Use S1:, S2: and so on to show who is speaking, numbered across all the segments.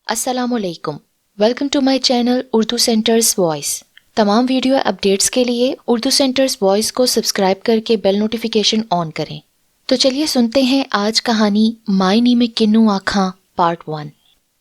S1: अस्सलामुअलैकुम। Welcome to my channel Urdu centres voice. तमाम video updates के लिए उर्दू सेंटर्स वॉइस को सब्सक्राइब करके बेल नोटिफिकेशन ऑन करें। तो चलिए सुनते हैं आज कहानी मायनी में किन्नू आँखां पार्ट 1।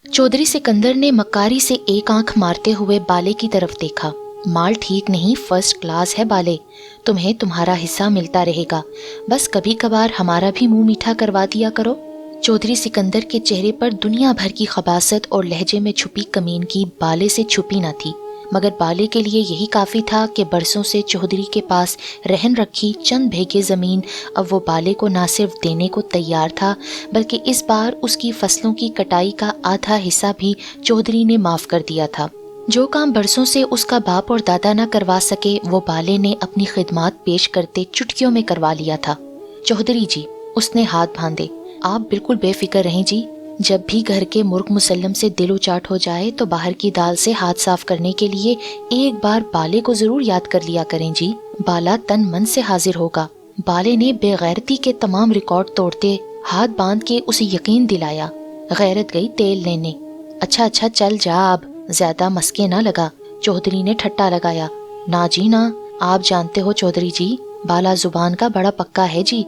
S1: चौधरी सिकंदर ने मक्कारी से एक आंख मारते हुए बाले की तरफ देखा। माल ठीक नहीं, फर्स्ट क्लास है बाले, तुम्हें तुम्हारा हिस्सा मिलता रहेगा, बस कभी कभार हमारा भी मुंह मीठा करवा दिया करो। चौधरी सिकंदर के चेहरे पर दुनिया भर की खबासत और लहजे में छुपी कमीनगी बाले से छुपी न थी, मगर बाले के लिए यही काफ़ी था कि बरसों से चौधरी के पास रहन रखी चंद भेगे ज़मीन अब वो बाले को ना सिर्फ देने को तैयार था, बल्कि इस बार उसकी फसलों की कटाई का आधा हिस्सा भी चौधरी ने माफ़ कर दिया था। जो काम बरसों से उसका बाप और दादा न करवा सके, वो बाले ने अपनी खिदमत पेश करते चुटकियों में करवा लिया था। चौधरी जी, उसने हाथ बांधे, आप बिल्कुल बेफिक्र रहें जी। जब भी घर के मुर्ग मुसल्लम से दिल उचाट हो जाए तो बाहर की दाल से हाथ साफ करने के लिए एक बार बाले को जरूर याद कर लिया करें जी। बाला तन मन से हाजिर होगा। बाले ने बेगैरती के तमाम रिकॉर्ड तोड़ते हाथ बांध के उसे यकीन दिलाया। गैरत गई तेल लेने। अच्छा चल जा, अब ज्यादा मस्के ना लगा। चौधरी ने ठट्टा लगाया। ना जी ना, आप जानते हो चौधरी जी, बाला जुबान का बड़ा पक्का है जी।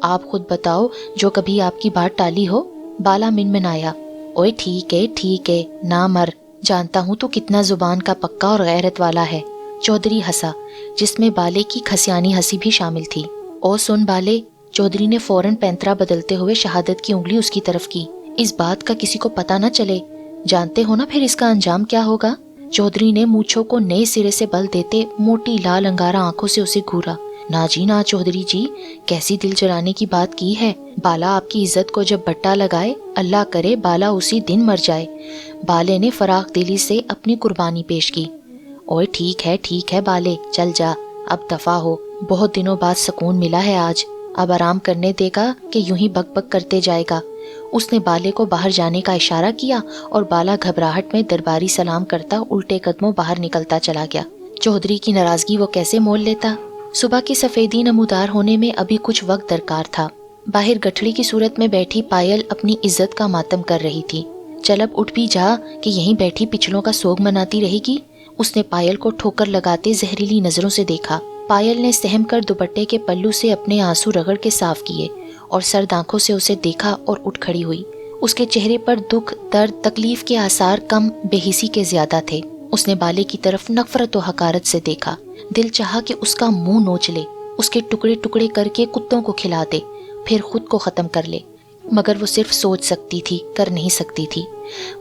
S1: आप खुद बताओ, जो कभी आपकी बात टाली हो। बाला मिनमिनाया। ओए ठीक है, ना मर, जानता हूँ तू कितना जुबान का पक्का और गैरत वाला है। चौधरी हंसा, जिसमें बाले की खसियानी हंसी भी शामिल थी। ओ सुन बाले, चौधरी ने फौरन पैंतरा बदलते हुए शहादत की उंगली उसकी तरफ की। इस बात का किसी को पता न चले, जानते हो ना फिर इसका अंजाम क्या होगा। चौधरी ने मूंछों को नए सिरे से बल देते मोटी लाल अंगारा आंखों से उसे घूरा। ना जी ना चौधरी जी, कैसी दिल जलाने की बात की है। बाला आपकी इज्जत को जब बट्टा लगाए, अल्लाह करे बाला उसी दिन मर जाए। बाले ने फराख दिली से अपनी कुर्बानी पेश की। ओए ठीक है बाले, चल जा, अब दफा हो। बहुत दिनों बाद सुकून मिला है आज, अब आराम करने देगा कि यूं ही बक बक करते जाएगा। उसने बाले को बाहर जाने का इशारा किया और बाला घबराहट में दरबारी सलाम करता उल्टे कदमों बाहर निकलता चला गया। चौधरी की नाराजगी वो कैसे मोल लेता। सुबह की सफेदी नमूदार होने में अभी कुछ वक्त दरकार था। बाहर गठड़ी की सूरत में बैठी पायल अपनी इज्जत का मातम कर रही थी। चल अब उठ भी जा कि यहीं बैठी पिछलों का सोग मनाती रहेगी। उसने पायल को ठोकर लगाते जहरीली नजरों से देखा। पायल ने सहम कर दुपट्टे के पल्लू से अपने आंसू रगड़ के साफ किए और सर्द आंखों से उसे देखा और उठ खड़ी हुई। उसके चेहरे पर दुख, दर्द, तकलीफ के आसार कम, बेहिसी के ज्यादा थे। उसने बाले की तरफ नफरत और हकारत से देखा। दिल चाहा कि उसका मुंह नोच ले, उसके टुकड़े टुकड़े करके कुत्तों को खिला दे, फिर खुद को खत्म कर ले, मगर वो सिर्फ सोच सकती थी, कर नहीं सकती थी।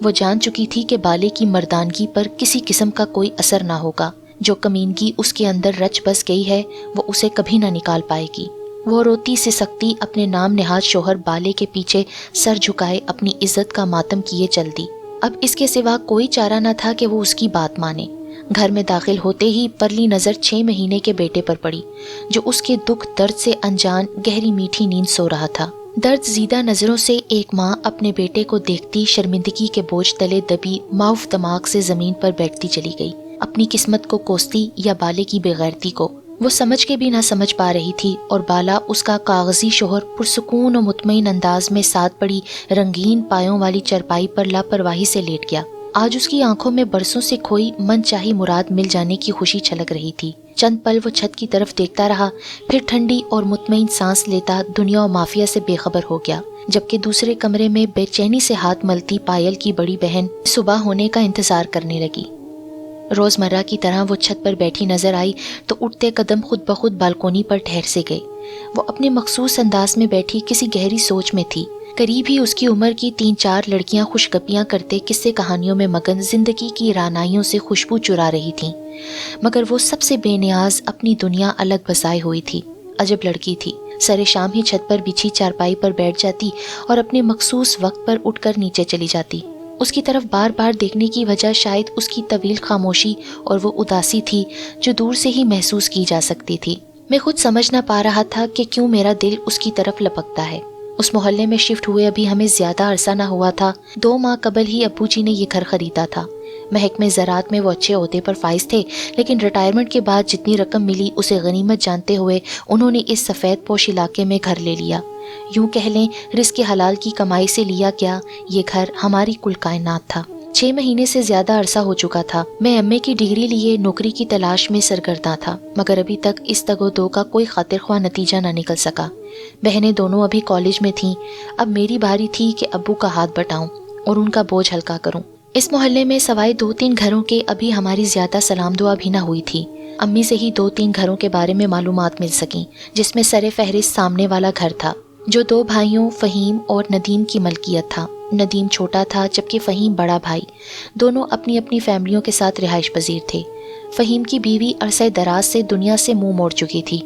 S1: वो जान चुकी थी कि बाले की मर्दानगी पर किसी किस्म का कोई असर ना होगा। जो कमीनगी उसके अंदर रच बस गई है, वो उसे कभी ना निकाल पाएगी। वो रोती से सकती अपने नाम नेहाद शोहर बाले के पीछे सर झुकाए अपनी इज्जत का मातम किए चल दी। अब इसके सिवा कोई चारा न था कि वो उसकी बात माने। घर में दाखिल होते ही परली नजर 6 महीने के बेटे पर पड़ी, जो उसके दुख दर्द से अनजान गहरी मीठी नींद सो रहा था। दर्द जीदा नजरों से एक माँ अपने बेटे को देखती शर्मिंदगी के बोझ तले दबी माउफ दिमाग से जमीन पर बैठती चली गई। अपनी किस्मत को कोसती या बाले की बेगैरती को वो समझ के भी ना समझ पा रही थी, और बाला उसका कागजी शोहर पुरसुकून और मुतमईन अंदाज में साथ पड़ी रंगीन पायों वाली चरपाई पर लापरवाही से लेट गया। आज उसकी आंखों में बरसों से खोई मन चाही मुराद मिल जाने की खुशी छलक रही थी। चंद पल वो छत की तरफ देखता रहा, फिर ठंडी और मुतमईन सांस लेता दुनिया और माफिया से बेखबर हो गया। जबकि दूसरे कमरे में बेचैनी से हाथ मलती पायल की बड़ी बहन सुबह होने का इंतजार करने लगी। रोजमर्रा की तरह वो छत पर बैठी नजर आई तो उठते कदम खुद ब खुद बालकोनी पर ठहर से गए। वो अपने मखसूस अंदाज में बैठी किसी गहरी सोच में थी। करीब ही उसकी उम्र की 3-4 लड़कियां खुशगपियां करते किस्से कहानियों में मगन जिंदगी की रानाइयों से खुशबू चुरा रही थीं, मगर वो सबसे बेनियाज अपनी दुनिया अलग बसाई हुई थी। अजब लड़की थी। सरे शाम ही छत पर बिछी चारपाई पर बैठ जाती और अपने मखसूस वक्त पर उठकर नीचे चली जाती। उसकी तरफ बार बार देखने की वजह शायद उसकी तवील खामोशी और वो उदासी थी जो दूर से ही महसूस की जा सकती थी। मैं खुद समझ ना पा रहा था कि क्यों मेरा दिल उसकी तरफ लपकता है। उस मोहल्ले में शिफ्ट हुए अभी हमें ज्यादा अरसा ना हुआ था। 2 माह कबल ही अब्बू जी ने ये घर खरीदा था। महकमे ज़राअत में वो अच्छे ओहदे पर फाइज थे, लेकिन रिटायरमेंट के बाद जितनी रकम मिली उसे गनीमत जानते हुए उन्होंने इस सफ़ेद पोश इलाके में घर ले लिया। यूं कह लें रिज़्क़ हलाल की कमाई से लिया क्या, ये घर हमारी कुल कायनात था। 6 महीने से ज्यादा अरसा हो चुका था। मैं एमए की डिग्री लिए नौकरी की तलाश में सरगर्दा था, मगर अभी तक इस तगोदो का कोई खातिर ख्वाह नतीजा न निकल सका। बहनें दोनों अभी कॉलेज में थीं। अब मेरी बारी थी कि अब्बू का हाथ बटाऊं और उनका बोझ हल्का करूं। इस मोहल्ले में सवाए 2-3 घरों के अभी हमारी ज्यादा सलाम दुआ भी न हुई थी। अम्मी से ही 2-3 घरों के बारे में मालूमात मिल सकी, जिसमें सरे फहरिस्त सामने वाला घर था, जो 2 भाइयों फ़हीम और नदीम की मलकियत था। नदीम छोटा था जबकि फ़हीम बड़ा भाई। दोनों अपनी अपनी फैमिलियों के साथ रिहाइश पजीर थे। फ़हीम की बीवी अरसे दराज से दुनिया से मुंह मोड़ चुकी थी।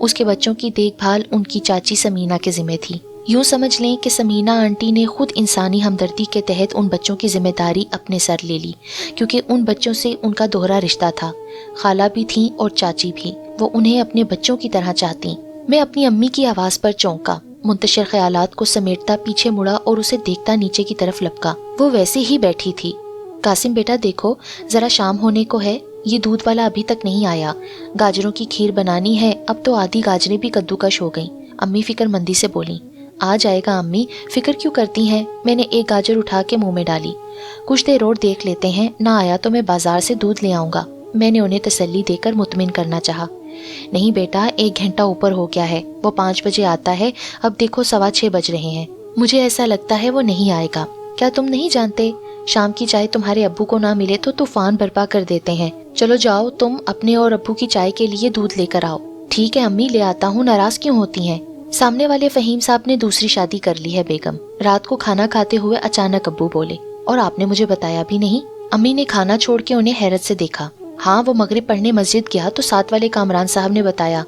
S1: उसके बच्चों की देखभाल उनकी चाची समीना के ज़िम्मे थी। यूँ समझ लें कि समीना आंटी ने खुद इंसानी हमदर्दी के तहत उन बच्चों की जिम्मेदारी अपने सर ले ली, क्योंकि उन बच्चों से उनका दोहरा रिश्ता था। खाला भी थीं और चाची भी। वो उन्हें अपने बच्चों की तरह चाहती। मैं अपनी अम्मी की आवाज़ पर चौंका, मुंतशिर ख्यालात को समेटता पीछे मुड़ा और उसे देखता नीचे की तरफ लपका। वो वैसे ही बैठी थी। कासिम बेटा देखो, ज़रा शाम होने को है, ये दूध वाला अभी तक नहीं आया। गाजरों की खीर बनानी है, अब तो आधी गाजरें भी कद्दूकश हो गईं। अम्मी फिक्रमंदी से बोली। आ जाएगा अम्मी, फिक्र क्यों करती हैं? मैंने एक गाजर उठा के मुंह में डाली। कुछ देर और देख लेते हैं, ना आया तो मैं बाजार से दूध ले आऊँगा। मैंने उन्हें तसल्ली देकर मुतमिन करना चाहा। नहीं बेटा, 1 घंटा ऊपर हो गया है, वो 5 बजे आता है, अब देखो 6:15 बज रहे हैं। मुझे ऐसा लगता है वो नहीं आएगा। क्या तुम नहीं जानते, शाम की चाय तुम्हारे अब्बू को ना मिले तो तूफान बर्पा कर देते हैं। चलो जाओ, तुम अपने और अब्बू की चाय के लिए दूध लेकर आओ। ठीक है अम्मी, ले आता हूँ, नाराज क्यों होती हैं? सामने वाले फ़हीम साहब ने दूसरी शादी कर ली है बेगम। रात को खाना खाते हुए अचानक अब्बू बोले, और आपने मुझे बताया भी नहीं? अम्मी ने खाना छोड़ के उन्हें हैरत से देखा। हाँ, वो मगरिब पढ़ने मस्जिद गया तो साथ वाले कामरान साहब ने बताया।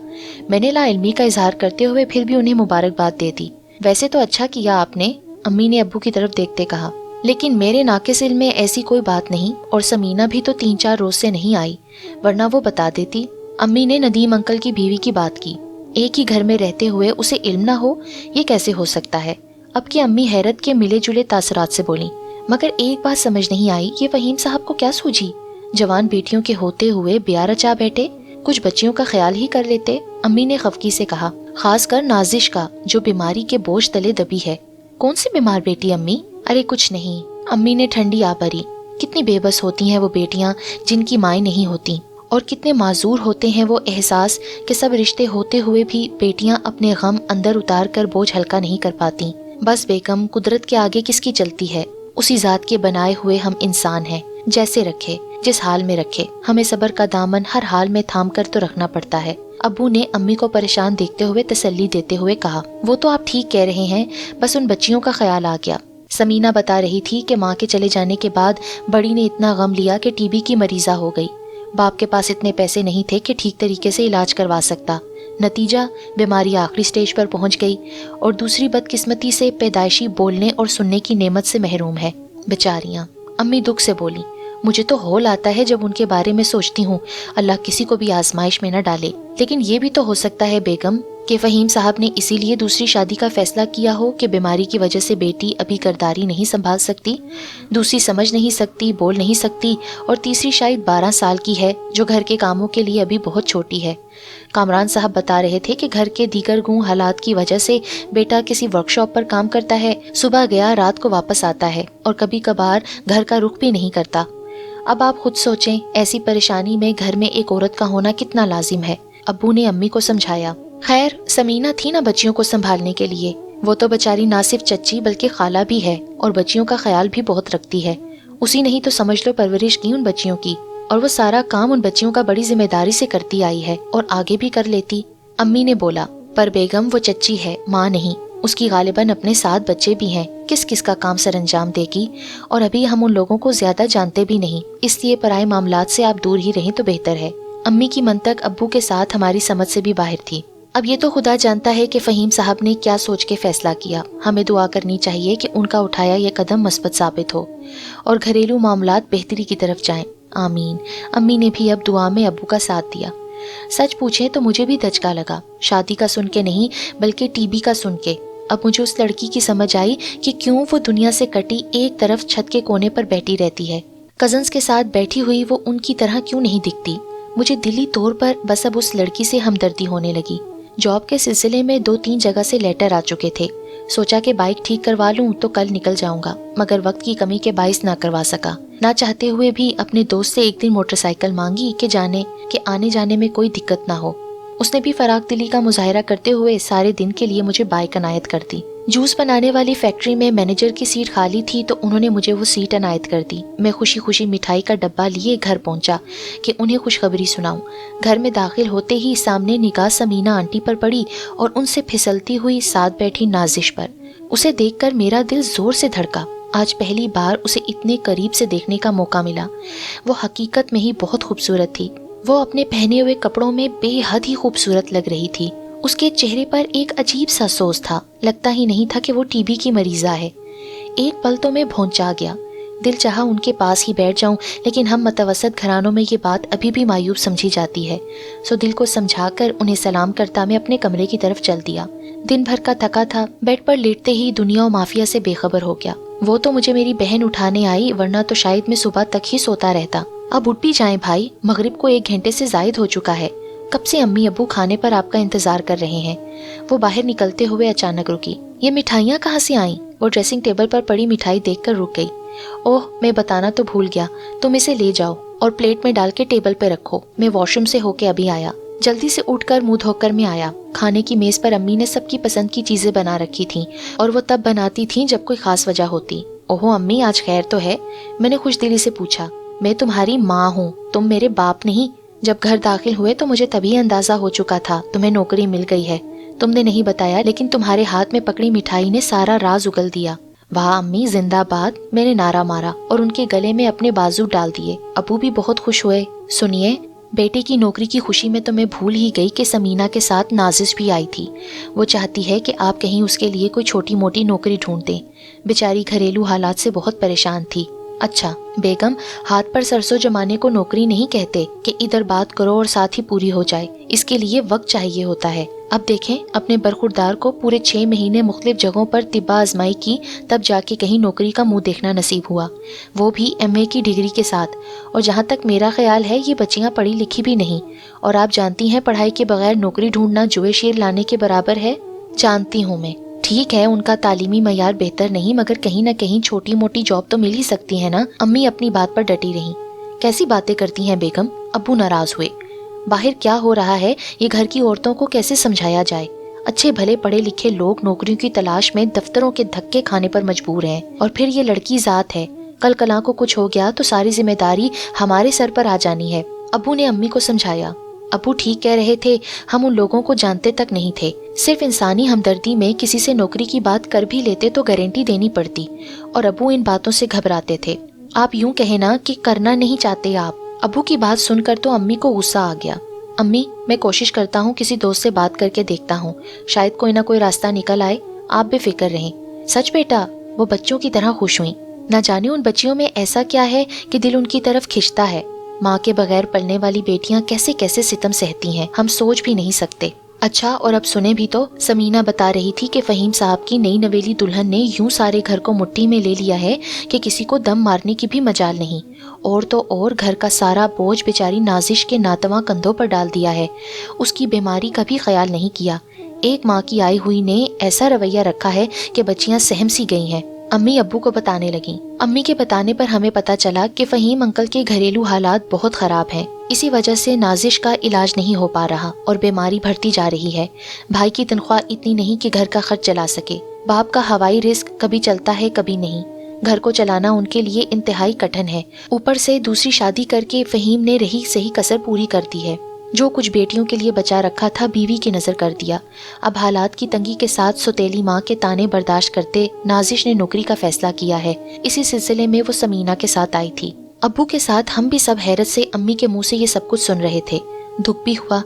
S1: मैंने लाइल्मी का इजहार करते हुए फिर भी उन्हें मुबारकबाद दे दी। वैसे तो अच्छा किया आपने, अम्मी ने अब्बू की तरफ देखते कहा, लेकिन मेरे नाकिस इल्म में ऐसी कोई बात नहीं, और समीना भी तो 3-4 रोज से नहीं आई, वरना वो बता देती। अम्मी ने नदीम अंकल की बीवी की बात की। एक ही घर में रहते हुए उसे इल्म ना हो, ये कैसे हो सकता है? अब की अम्मी हैरत के मिले जुले तासरात से बोली। मगर एक बात समझ नहीं आई, ये फ़हीम साहब को क्या सूझी? जवान बेटियों के होते हुए ब्याह रचा बैठे, कुछ बच्चियों का ख्याल ही कर लेते। अम्मी ने खफकी से कहा, खास कर नाजिश का, जो बीमारी के बोझ तले दबी है। कौन सी बीमार बेटी अम्मी? अरे कुछ नहीं, अम्मी ने ठंडी आ भरी। कितनी बेबस होती हैं वो बेटियां जिनकी माएँ नहीं होती, और कितने माजूर होते हैं वो एहसास कि सब रिश्ते होते हुए भी बेटियां अपने गम अंदर उतार कर बोझ हल्का नहीं कर पाती। बस बेगम, कुदरत के आगे किसकी चलती है? उसी जात के बनाए हुए हम इंसान हैं। जैसे रखे, जिस हाल में रखे, हमें सब्र का दामन हर हाल में थाम कर तो रखना पड़ता है। अब्बू ने अम्मी को परेशान देखते हुए तसल्ली देते हुए कहा, वो तो आप ठीक कह रहे हैं, बस उन बच्चियों का ख्याल आ गया। समीना बता रही थी कि माँ के चले जाने के बाद बड़ी ने इतना गम लिया कि टीबी की मरीजा हो गई। बाप के पास इतने पैसे नहीं थे कि ठीक तरीके से इलाज करवा सकता। नतीजा, बीमारी आखिरी स्टेज पर पहुंच गई, और दूसरी बदकिस्मती से पैदाइशी बोलने और सुनने की नेमत से महरूम है। बेचारियां, अम्मी दुख से बोली। मुझे तो हौल आता है जब उनके बारे में सोचती हूँ, अल्लाह किसी को भी आजमाइश में न डाले। लेकिन ये भी तो हो सकता है बेगम कि फ़हीम साहब ने इसीलिए दूसरी शादी का फैसला किया हो कि बीमारी की वजह से बेटी अभी किरदारी नहीं संभाल सकती, दूसरी समझ नहीं सकती, बोल नहीं सकती, और तीसरी शायद 12 साल की है, जो घर के कामों के लिए अभी बहुत छोटी है। कामरान साहब बता रहे थे कि घर के दीगर गुण हालात की वजह से बेटा किसी वर्कशॉप पर काम करता है, सुबह गया रात को वापस आता है, और कभी कभार घर का रुख भी नहीं करता। अब आप खुद सोचें, ऐसी परेशानी में घर में एक औरत का होना कितना लाजिम है। अब्बू ने अम्मी को समझाया। खैर, समीना थी ना बच्चियों को संभालने के लिए। वो तो बेचारी ना सिर्फ चच्ची बल्कि खाला भी है, और बच्चियों का ख्याल भी बहुत रखती है। उसी नहीं तो समझ लो परवरिश की उन बच्चियों की, और वो सारा काम उन बच्चियों का बड़ी जिम्मेदारी से करती आई है, और आगे भी कर लेती। अम्मी ने बोला, पर बेगम वो चच्ची है, माँ नहीं। उसकी गालिबन अपने 7 बच्चे भी हैं, किस किस का काम सर अंजाम देगी, और अभी हम उन लोगों को ज्यादा जानते भी नहीं, इसलिए पराए मामलात से आप दूर ही रहें तो बेहतर है। अम्मी की मंतक अब्बू के साथ हमारी समझ से भी बाहर थी। अब ये तो खुदा जानता है कि फ़हीम साहब ने क्या सोच के फैसला किया। हमें दुआ करनी चाहिए कि उनका उठाया यह कदम मस्बत साबित हो और घरेलू मामलात बेहतरी की तरफ जाएं। आमीन। अम्मी ने भी अब दुआ में अब्बू का साथ दिया। सच पूछे तो मुझे भी धचका लगा, शादी का सुन के नहीं बल्कि टीबी का सुन के। अब मुझे उस लड़की की समझ आई कि क्यों वो दुनिया से कटी एक तरफ छत के कोने पर बैठी रहती है। कजन्स के साथ बैठी हुई वो उनकी तरह क्यों नहीं दिखती। मुझे दिली तौर पर बस अब उस लड़की से हमदर्दी होने लगी। जॉब के सिलसिले में 2-3 जगह से लेटर आ चुके थे। सोचा कि बाइक ठीक करवा लूं तो कल निकल जाऊंगा, मगर वक्त की कमी के बाइस ना करवा सका। ना चाहते हुए भी अपने दोस्त से एक दिन मोटरसाइकिल मांगी कि आने जाने में कोई दिक्कत ना हो। उसने भी फराक दिली का मुजाहरा करते हुए सारे दिन के लिए मुझे बाइक अनायत कर दी। जूस बनाने वाली फैक्ट्री में मैनेजर की सीट खाली थी तो उन्होंने मुझे वो सीट अनायत कर दी। मैं खुशी खुशी मिठाई का डब्बा लिए घर पहुंचा कि उन्हें खुशखबरी सुनाऊं। घर में दाखिल होते ही सामने निगाह समीना आंटी पर पड़ी और उनसे फिसलती हुई साथ बैठी नाजिश पर। उसे देखकर मेरा दिल जोर से धड़का। आज पहली बार उसे इतने करीब से देखने का मौका मिला। वो हकीकत में ही बहुत खूबसूरत थी। वो अपने पहने हुए कपड़ों में बेहद ही खूबसूरत लग रही थी। उसके चेहरे पर एक अजीब सा सोज था। लगता ही नहीं था कि वो टीबी की मरीजा है। एक पल तो मैं भौंचा गया। दिल चाहा उनके पास ही बैठ जाऊं, लेकिन हम मतवसत घरानों में ये बात अभी भी मायूब समझी जाती है। सो दिल को समझाकर उन्हें सलाम करता मैं अपने कमरे की तरफ चल दिया। दिन भर का थका था। बेड पर लेटते ही दुनिया और माफिया से बेखबर हो गया। वो तो मुझे मेरी बहन उठाने आई, वरना तो शायद मैं सुबह तक ही सोता रहता। अब उठ भी जाएं भाई, मगरिब को 1 घंटे से जायद हो चुका है। कब से अम्मी अब्बू खाने पर आपका इंतजार कर रहे हैं। वो बाहर निकलते हुए अचानक रुकी। ये मिठाइयाँ कहाँ से आईं? वो ड्रेसिंग टेबल पर पड़ी मिठाई देखकर रुक गई। ओह, मैं बताना तो भूल गया, तुम इसे ले जाओ और प्लेट में डाल के टेबल पे रखो। मैं वॉशरूम से होके अभी आया। जल्दी से उठकर मुंह धोकर मैं आया। खाने की मेज पर अम्मी ने सबकी पसंद की चीजें बना रखी थी और वो तब बनाती थी जब कोई खास वजह होती। ओहो अम्मी, आज खैर तो है? मैंने खुशदिली से पूछा। मैं तुम्हारी माँ हूँ, तुम मेरे बाप नहीं। जब घर दाखिल हुए तो मुझे तभी अंदाजा हो चुका था तुम्हें नौकरी मिल गई है। तुमने नहीं बताया, लेकिन तुम्हारे हाथ में पकड़ी मिठाई ने सारा राज उगल दिया। वाह अम्मी जिंदाबाद, मैंने नारा मारा और उनके गले में अपने बाजू डाल दिए। अबू भी बहुत खुश हुए। सुनिए, बेटे की नौकरी की खुशी में तो मैं भूल ही गई कि समीना के साथ नाजिश भी आई थी। वो चाहती है कि आप कहीं उसके लिए कोई छोटी मोटी नौकरी ढूंढ दें। बेचारी घरेलू हालात से बहुत परेशान थी। अच्छा बेगम, हाथ पर सरसों जमाने को नौकरी नहीं कहते कि इधर बात करो और साथ ही पूरी हो जाए। इसके लिए वक्त चाहिए होता है। अब देखें, अपने बरखुरदार को पूरे 6 महीने मुख्तलिफ जगहों पर तिब्बा आजमाई की, तब जाके कहीं नौकरी का मुंह देखना नसीब हुआ, वो भी MA की डिग्री के साथ। और जहाँ तक मेरा ख्याल है, ये बच्चियाँ पढ़ी लिखी भी नहीं। और आप जानती हैं, पढ़ाई के बगैर नौकरी ढूंढना जुए शेर लाने के बराबर है। जानती हूँ मैं। ठीक है, उनका तालीमी मयार बेहतर नहीं, मगर कहीं ना कहीं छोटी मोटी जॉब तो मिल ही सकती है ना। अम्मी अपनी बात पर डटी रही। कैसी बातें करती हैं बेगम? अब्बू नाराज हुए। बाहर क्या हो रहा है, ये घर की औरतों को कैसे समझाया जाए? अच्छे भले पढ़े लिखे लोग नौकरियों की तलाश में दफ्तरों के धक्के खाने पर मजबूर हैं। और फिर ये लड़की जात है, कल कला को कुछ हो गया तो सारी जिम्मेदारी हमारे सर पर आ जानी है। अब्बू ने अम्मी को समझाया। अब्बू ठीक कह रहे थे, हम उन लोगों को जानते तक नहीं थे। सिर्फ इंसानी हमदर्दी में किसी से नौकरी की बात कर भी लेते तो गारंटी देनी पड़ती, और अब्बू इन बातों से घबराते थे। आप यूं कहे ना कि करना नहीं चाहते आप। अब्बू की बात सुनकर तो अम्मी को गुस्सा आ गया। अम्मी, मैं कोशिश करता हूँ, किसी दोस्त से बात करके देखता हूँ, शायद कोई ना कोई रास्ता निकल आए। आप बेफिक्र रहें। सच बेटा? वो बच्चों की तरह खुश हुई। न जाने उन बच्चियों में ऐसा क्या है कि दिल उनकी तरफ खिंचता है। माँ के बगैर पलने वाली बेटियां कैसे कैसे सितम सहती हैं, हम सोच भी नहीं सकते। अच्छा, और अब सुने भी तो, समीना बता रही थी कि फहीम साहब की नई नवेली दुल्हन ने यूं सारे घर को मुट्ठी में ले लिया है कि किसी को दम मारने की भी मजाल नहीं। और तो और घर का सारा बोझ बेचारी नाजिश के नातवा कंधों पर डाल दिया है। उसकी बीमारी का भी ख्याल नहीं किया। एक माँ की आई हुई ने ऐसा रवैया रखा है कि बच्चियां सहम सी गई हैं। अम्मी अब्बू को बताने लगी। अम्मी के बताने पर हमें पता चला कि फहीम अंकल के घरेलू हालात बहुत खराब हैं। इसी वजह से नाजिश का इलाज नहीं हो पा रहा और बीमारी बढ़ती जा रही है। भाई की तनख्वाह इतनी नहीं कि घर का खर्च चला सके। बाप का हवाई रिस्क कभी चलता है कभी नहीं। घर को चलाना उनके लिए इंतहाई कठिन है। ऊपर से दूसरी शादी करके फहीम ने रही सही कसर पूरी कर दी है। जो कुछ बेटियों के लिए बचा रखा था बीवी की नजर कर दिया। अब हालात की तंगी के साथ सौतेली माँ के ताने बर्दाश्त करते नाजिश ने नौकरी का फैसला किया है। इसी सिलसिले में वो समीना के साथ आई थी। अब्बू के साथ हम भी सब हैरत से अम्मी के मुंह से ये सब कुछ सुन रहे थे। दुख भी हुआ।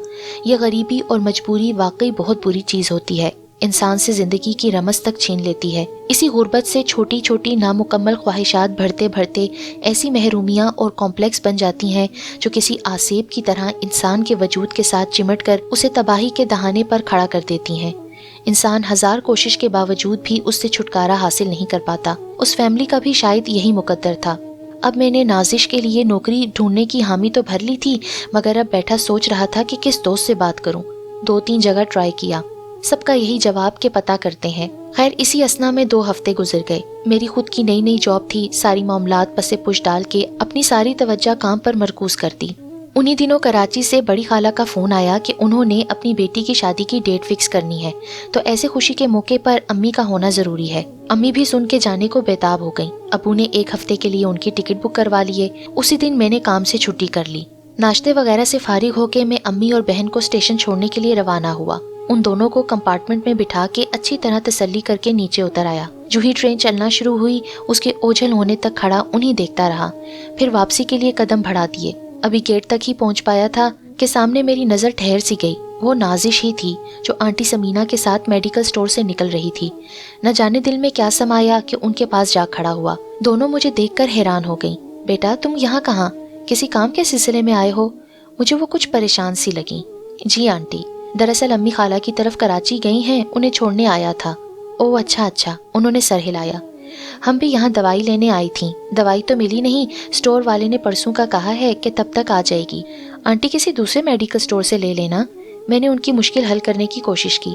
S1: ये गरीबी और मजबूरी वाकई बहुत बुरी चीज होती है। इंसान से जिंदगी की रमस तक छीन लेती है। इसी गुर्बत से छोटी छोटी नामुकम्मल ख्वाहिशात बढ़ते बढ़ते ऐसी महरूमियाँ और कॉम्प्लेक्स बन जाती हैं जो किसी आसेब की तरह इंसान के वजूद के साथ चिमट कर उसे तबाही के दहाने पर खड़ा कर देती हैं। इंसान 1000 कोशिश के बावजूद भी उससे छुटकारा हासिल नहीं कर पाता। उस फैमिली का भी शायद यही मुकद्दर था। अब मैंने नाजिश के लिए नौकरी ढूंढने की हामी तो भर ली थी, मगर अब बैठा सोच रहा था कि किस दोस्त से बात करूं। 2-3 जगह ट्राई किया, سب کا یہی جواب کہ پتہ کرتے ہیں۔ خیر اسی اسنا میں 2 ہفتے گزر گئے۔ میری خود کی نئی جاب تھی، ساری معاملات پس پش ڈال کے اپنی ساری توجہ کام پر مرکوز کرتی۔ انہی دنوں کراچی سے بڑی خالہ کا فون آیا کہ انہوں نے اپنی بیٹی کی شادی کی ڈیٹ فکس کرنی ہے، تو ایسے خوشی کے موقع پر امی کا ہونا ضروری ہے۔ امی بھی سن کے جانے کو بےتاب ہو گئیں۔ ابو نے 1 ہفتے کے لیے ان کی ٹکٹ بک کروا لیے۔ اسی دن میں نے کام سے چھٹی کر لی۔ ناشتے وغیرہ سے فارغ ہو کے میں امی اور بہن کو اسٹیشن چھوڑنے کے لیے روانہ ہوا۔ ان دونوں کو کمپارٹمنٹ میں بٹھا کے اچھی طرح تسلی کر کے نیچے اتر آیا۔ جو ہی ٹرین چلنا شروع ہوئی اس کے اوجھل ہونے تک کھڑا انہیں دیکھتا رہا، پھر واپسی کے لیے قدم بڑھا دیے۔ ابھی گیٹ تک ہی پہنچ پایا تھا کہ سامنے میری نظر ٹھہر سی گئی۔ وہ نازش ہی تھی جو آنٹی سمینہ کے ساتھ میڈیکل سٹور سے نکل رہی تھی۔ نہ جانے دل میں کیا سمایا کہ ان کے پاس جا کھڑا ہوا۔ دونوں مجھے دیکھ کر حیران ہو گئیں۔ بیٹا تم یہاں کہاں؟ کسی کام کے سلسلے میں آئے ہو؟ مجھے وہ کچھ پریشان سی لگیں۔ جی آنٹی، دراصل امی خالہ کی طرف کراچی گئی ہیں، انہیں چھوڑنے آیا تھا۔ او اچھا، انہوں نے سر ہلایا۔ ہم بھی یہاں دوائی لینے آئی تھیں، دوائی تو ملی نہیں، سٹور والے نے پرسوں کا کہا ہے کہ تب تک آ جائے گی۔ آنٹی کسی دوسرے میڈیکل سٹور سے لے لینا۔ میں نے ان کی مشکل حل کرنے کی کوشش کی۔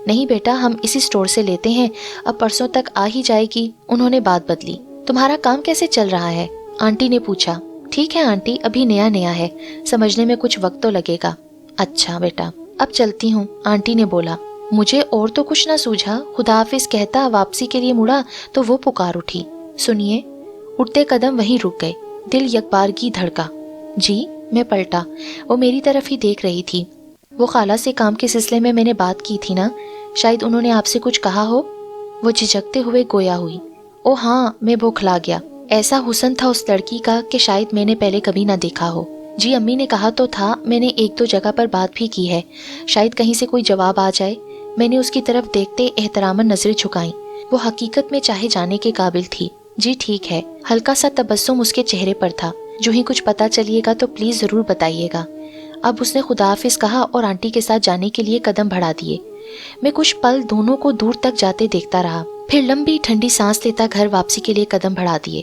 S1: نہیں بیٹا ہم اسی سٹور سے لیتے ہیں، اب پرسوں تک آ ہی جائے گی۔ انہوں نے بات بدلی۔ تمہارا کام کیسے چل رہا ہے؟ آنٹی نے پوچھا۔ ٹھیک ہے آنٹی، ابھی نیا ہے، سمجھنے میں کچھ وقت تو لگے گا۔ اچھا بیٹا اب چلتی ہوں، آنٹی نے بولا۔ مجھے اور تو کچھ نہ سوجھا، خدا حافظ کہتا واپسی کے لیے مڑا تو وہ پکار اٹھی، سنیے۔ اٹھتے قدم وہیں رک گئے، دل یک بارگی دھڑکا۔ جی؟ میں پلٹا، وہ میری طرف ہی دیکھ رہی تھی۔ وہ خالہ سے کام کے سلسلے میں نے بات کی تھی نا، شاید انہوں نے آپ سے کچھ کہا ہو؟ وہ جھجکتے ہوئے گویا ہوئی۔ او ہاں، میں بوکھلا گیا۔ ایسا حسن تھا اس لڑکی کا کہ شاید میں نے پہلے کبھی نہ دیکھا ہو۔ جی امی نے کہا تو تھا، میں نے 1-2 جگہ پر بات بھی کی ہے، شاید کہیں سے کوئی جواب آ جائے۔ میں نے اس کی طرف دیکھتے احتراماً نظریں جھکائیں۔ وہ حقیقت میں چاہے جانے کے قابل تھی۔ جی ٹھیک ہے، ہلکا سا تبسم اس کے چہرے پر تھا۔ جو ہی کچھ پتا چلیے گا تو پلیز ضرور بتائیے گا۔ اب اس نے خدا حافظ کہا اور آنٹی کے ساتھ جانے کے لیے قدم بڑھا دیے۔ میں کچھ پل دونوں کو دور تک جاتے دیکھتا رہا، پھر لمبی ٹھنڈی سانس لیتا گھر واپسی کے لیے قدم بڑھا دیے۔